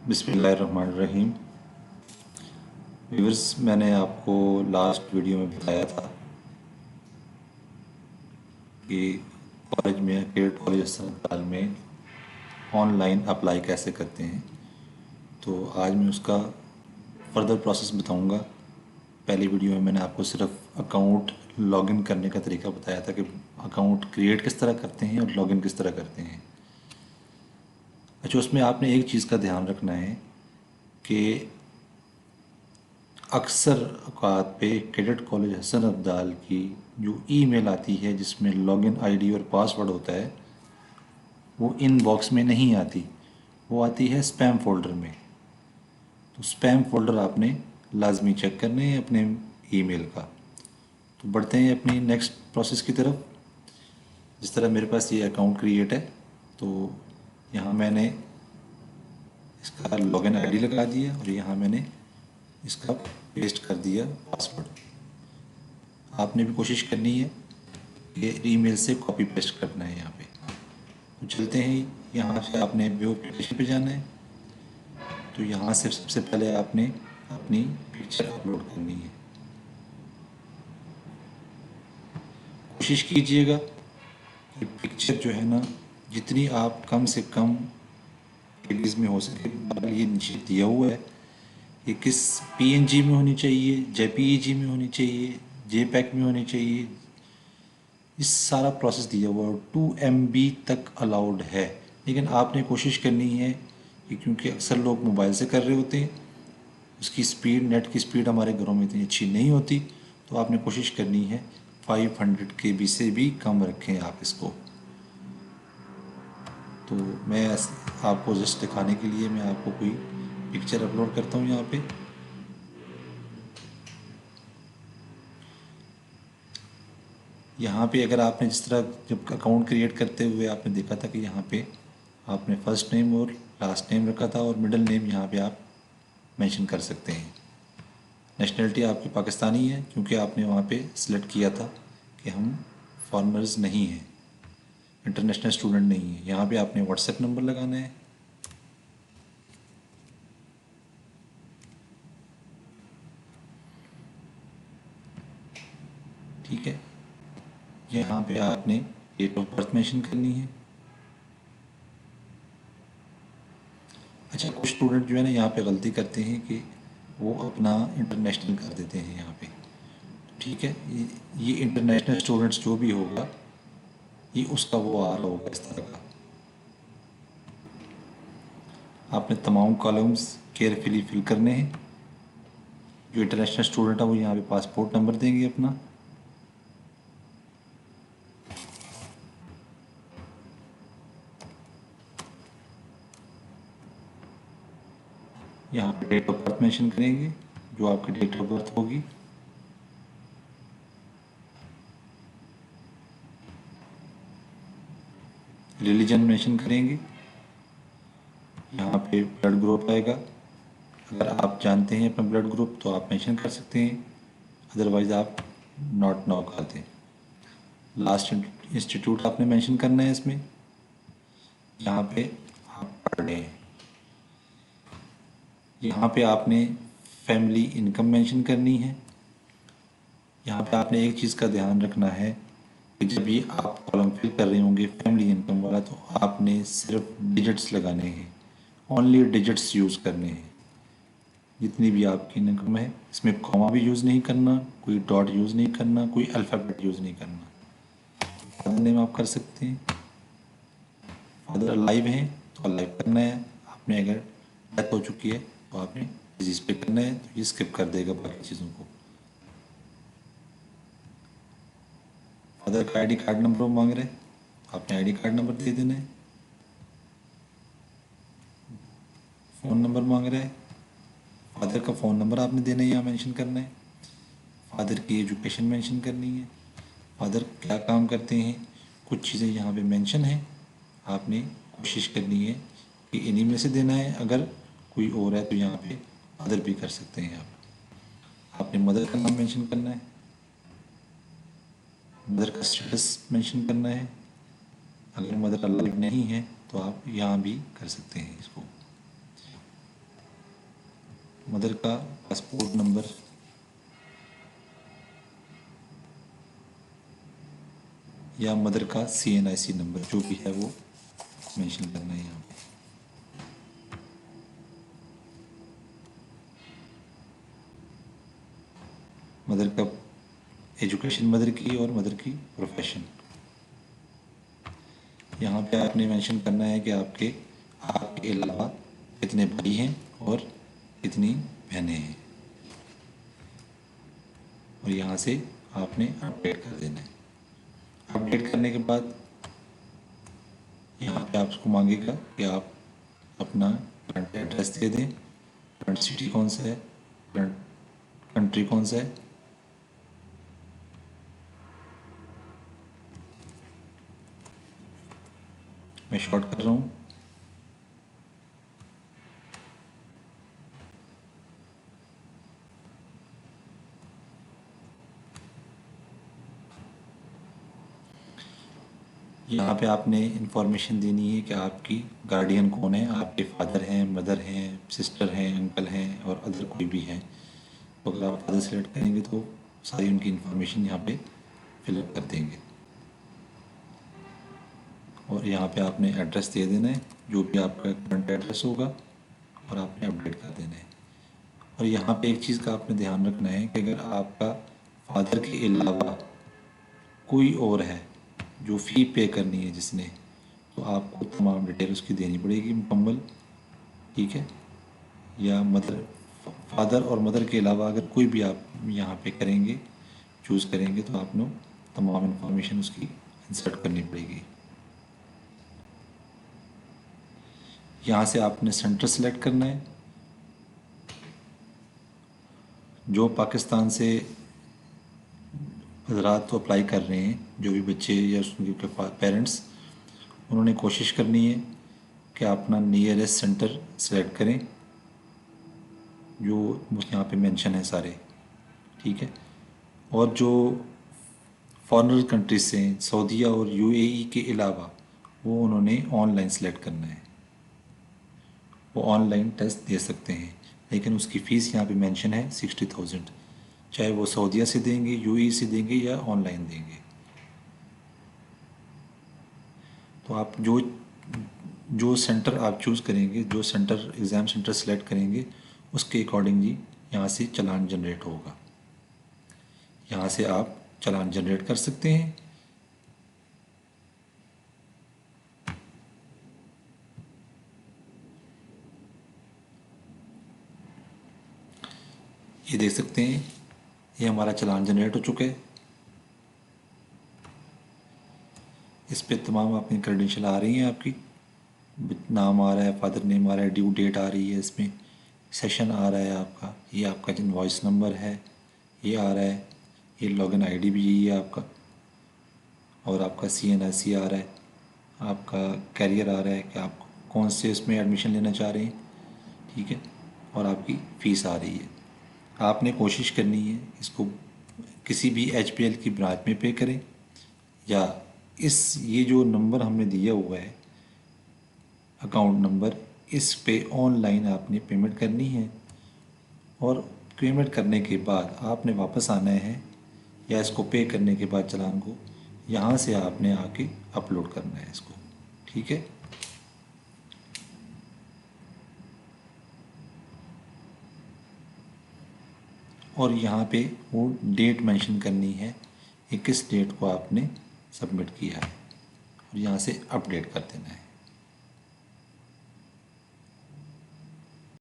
बिस्मिल्लाहिर्रहमानिर्रहीम। व्यूअर्स, मैंने आपको लास्ट वीडियो में बताया था कि कॉलेज में क्रेडिट कॉलेज अस्पताल में ऑनलाइन अप्लाई कैसे करते हैं। तो आज मैं उसका फर्दर प्रोसेस बताऊंगा। पहली वीडियो में मैंने आपको सिर्फ अकाउंट लॉगिन करने का तरीका बताया था कि अकाउंट क्रिएट किस तरह करते हैं और लॉगिन किस तरह करते हैं। अच्छा, उसमें आपने एक चीज़ का ध्यान रखना है कि अक्सर औकात पे क्रेडिट कॉलेज हसन अब्दाल की जो ईमेल आती है जिसमें लॉगिन आईडी और पासवर्ड होता है, वो इन बॉक्स में नहीं आती, वो आती है स्पैम फोल्डर में। तो स्पैम फोल्डर आपने लाजमी चेक करने हैं अपने ईमेल का। तो बढ़ते हैं अपनी नेक्स्ट प्रोसेस की तरफ। जिस तरह मेरे पास ये अकाउंट क्रिएट है, तो यहाँ मैंने इसका लॉगिन आईडी लगा दिया और यहाँ मैंने इसका पेस्ट कर दिया पासवर्ड। आपने भी कोशिश करनी है कि ईमेल से कॉपी पेस्ट करना है यहाँ पे। तो चलते हैं, यहाँ से आपने व्यू एप्लीकेशन पे जाना है। तो यहाँ से सबसे पहले आपने अपनी पिक्चर अपलोड करनी है। कोशिश कीजिएगा कि पिक्चर जो है ना, जितनी आप कम से कम केबीज में हो सके। ये नीचे दिया हुआ है कि किस पीएनजी में होनी चाहिए, जेपीईजी में होनी चाहिए, जेपैक में होनी चाहिए। इस सारा प्रोसेस दिया हुआ है। 2 MB तक अलाउड है, लेकिन आपने कोशिश करनी है कि क्योंकि अक्सर लोग मोबाइल से कर रहे होते हैं, उसकी स्पीड, नेट की स्पीड हमारे घरों में इतनी अच्छी नहीं होती। तो आपने कोशिश करनी है 500 KB से भी कम रखें आप इसको। तो मैं आपको जस्ट दिखाने के लिए मैं आपको कोई पिक्चर अपलोड करता हूँ यहाँ पे। यहाँ पे अगर आपने जिस तरह जब अकाउंट क्रिएट करते हुए आपने देखा था कि यहाँ पे आपने फर्स्ट नेम और लास्ट नेम रखा था और मिडिल नेम यहाँ पे आप मेंशन कर सकते हैं। नेशनलिटी आपकी पाकिस्तानी है, क्योंकि आपने वहाँ पे सिलेक्ट किया था कि हम फॉरेनर्स नहीं हैं, इंटरनेशनल स्टूडेंट नहीं है। यहाँ पे आपने व्हाट्सएप नंबर लगाना है। ठीक है, यहाँ पे आपने डेट ऑफ बर्थ मेंशन करनी है। अच्छा, कुछ स्टूडेंट जो है ना यहाँ पे गलती करते हैं कि वो अपना इंटरनेशनल कर देते हैं यहाँ पे। ठीक है, ये इंटरनेशनल स्टूडेंट्स जो भी होगा, ये उसका वो आ रहा होगा इस तरह का। आपने तमाम कॉलम्स केयरफुली फिल करने हैं। जो इंटरनेशनल स्टूडेंट है वो यहाँ पे पासपोर्ट नंबर देंगे अपना। यहाँ पे डेट ऑफ बर्थ मेंशन करेंगे, जो आपकी डेट ऑफ बर्थ होगी। रिलीजन मेंशन करेंगे। यहाँ पे ब्लड ग्रुप आएगा। अगर आप जानते हैं अपना ब्लड ग्रुप तो आप मेंशन कर सकते हैं, अदरवाइज़ आप नॉट नाउ कर दें। लास्ट इंस्टीट्यूट आपने मेंशन करना है इसमें। यहाँ पे आप पढ़ रहे हैं। यहाँ पे आपने फैमिली इनकम मेंशन करनी है। यहाँ पे आपने एक चीज़ का ध्यान रखना है कि जब ये आप कॉलम फिल कर रहे होंगे फैमिली इनकम वाला, तो आपने सिर्फ डिजिट्स लगाने हैं, ओनली डिजिट्स यूज़ करने हैं। जितनी भी आपकी इनकम है, इसमें कॉमा भी यूज़ नहीं करना, कोई डॉट यूज़ नहीं करना, कोई अल्फ़ाबेट यूज़ नहीं करना। फादर नेम आप कर सकते हैं। फादर अलाइव हैं तो अलाइव करना है आपने। अगर डेथ हो चुकी है तो आपने डिजीज़ पे करना है, तो ये स्किप कर देगा बाकी चीज़ों को। फादर का आईडी कार्ड नंबर मांग रहे हैं, आपने आईडी कार्ड नंबर दे देना है। फ़ोन नंबर मांग रहा है, फादर का फ़ोन नंबर आपने देना है, यहाँ मेंशन करना है। फादर की एजुकेशन मेंशन करनी है, फादर क्या काम करते हैं, कुछ चीज़ें यहाँ पे मेंशन है। आपने कोशिश करनी है कि इन्हीं में से देना है। अगर कोई और है तो यहाँ पे फादर भी कर सकते हैं आप। आपने मदर का नाम मेंशन करना है, मदर का स्टेटस मेंशन करना है। अगर मदर अलाइव नहीं है तो आप यहाँ भी कर सकते हैं इसको। मदर का पासपोर्ट नंबर, या मदर का CNIC नंबर, जो भी है वो मेंशन करना है यहाँ पे। मदर का एजुकेशन मदर की और मदर की प्रोफेशन। यहाँ पे आपने मेंशन करना है कि आपके अलावा कितने भाई हैं और कितनी बहनें हैं, और यहाँ से आपने अपडेट कर देना है। अपडेट करने के बाद यहाँ पे आपको मांगेगा कि आप अपना करंट एड्रेस दे दें, करंट सिटी कौन सा है, करंट कंट्री कौन सा है। मैं शॉर्ट कर रहा हूँ। यहाँ पे आपने इंफॉर्मेशन देनी है कि आपकी गार्डियन कौन है, आपके फादर हैं, मदर हैं, सिस्टर हैं, अंकल हैं और अदर कोई भी हैं। तो अगर आप फादर सेलेक्ट करेंगे तो सारी उनकी इंफॉर्मेशन यहाँ पे फिलअप कर देंगे, और यहाँ पे आपने एड्रेस दे देना है, जो भी आपका करंट एड्रेस होगा, और आपने अपडेट कर देना है। और यहाँ पे एक चीज़ का आपने ध्यान रखना है कि अगर आपका फादर के अलावा कोई और है जो फ़ी पे करनी है जिसने, तो आपको तमाम डिटेल उसकी देनी पड़ेगी मुकम्मल, ठीक है। या फादर और मदर के अलावा अगर कोई भी आप यहाँ पे करेंगे, चूज़ करेंगे, तो आपने तमाम इंफॉर्मेशन उसकी इंसर्ट करनी पड़ेगी। यहाँ से आपने सेंटर सेलेक्ट करना है। जो पाकिस्तान से हजरात तो अप्लाई कर रहे हैं, जो भी बच्चे या उनके पेरेंट्स, उन्होंने कोशिश करनी है कि अपना नियरेस्ट सेंटर सेलेक्ट करें, जो यहाँ पे मेंशन है सारे, ठीक है। और जो फॉरेनर कंट्रीज से हैं, सऊदीया और UAE के अलावा, वो उन्होंने ऑनलाइन सेलेक्ट करना है। वो ऑनलाइन टेस्ट दे सकते हैं, लेकिन उसकी फ़ीस यहाँ पे मेंशन है 60,000, चाहे वो सऊदीया से देंगे, UAE से देंगे या ऑनलाइन देंगे। तो आप जो सेंटर आप चूज़ करेंगे, जो सेंटर एग्ज़ाम सेंटर सेलेक्ट करेंगे, उसके अकॉर्डिंग ही यहाँ से चालान जनरेट होगा। यहाँ से आप चालान जनरेट कर सकते हैं। ये देख सकते हैं, ये हमारा चालान जनरेट हो चुका है। इस पे तमाम अपनी क्रेडेंशियल आ रही हैं, आपकी नाम आ रहा है, फादर नेम आ रहा है, ड्यू डेट आ रही है, इसमें सेशन आ रहा है आपका, ये आपका इनवॉइस नंबर है, ये आ रहा है, ये लॉगिन आईडी भी यही है आपका, और आपका CNIC आ रहा है, आपका कैरियर आ रहा है कि आप कौन से इसमें एडमिशन लेना चाह रहे हैं, ठीक है, और आपकी फ़ीस आ रही है। आपने कोशिश करनी है इसको किसी भी HPL की ब्रांच में पे करें, या ये जो नंबर हमने दिया हुआ है अकाउंट नंबर, इस पे ऑनलाइन आपने पेमेंट करनी है, और पेमेंट करने के बाद आपने वापस आना है, या इसको पे करने के बाद चालान को यहाँ से आपने आके अपलोड करना है इसको, ठीक है। और यहाँ पे वो डेट मेंशन करनी है कि किस डेट को आपने सबमिट किया है, और यहाँ से अपडेट कर देना है।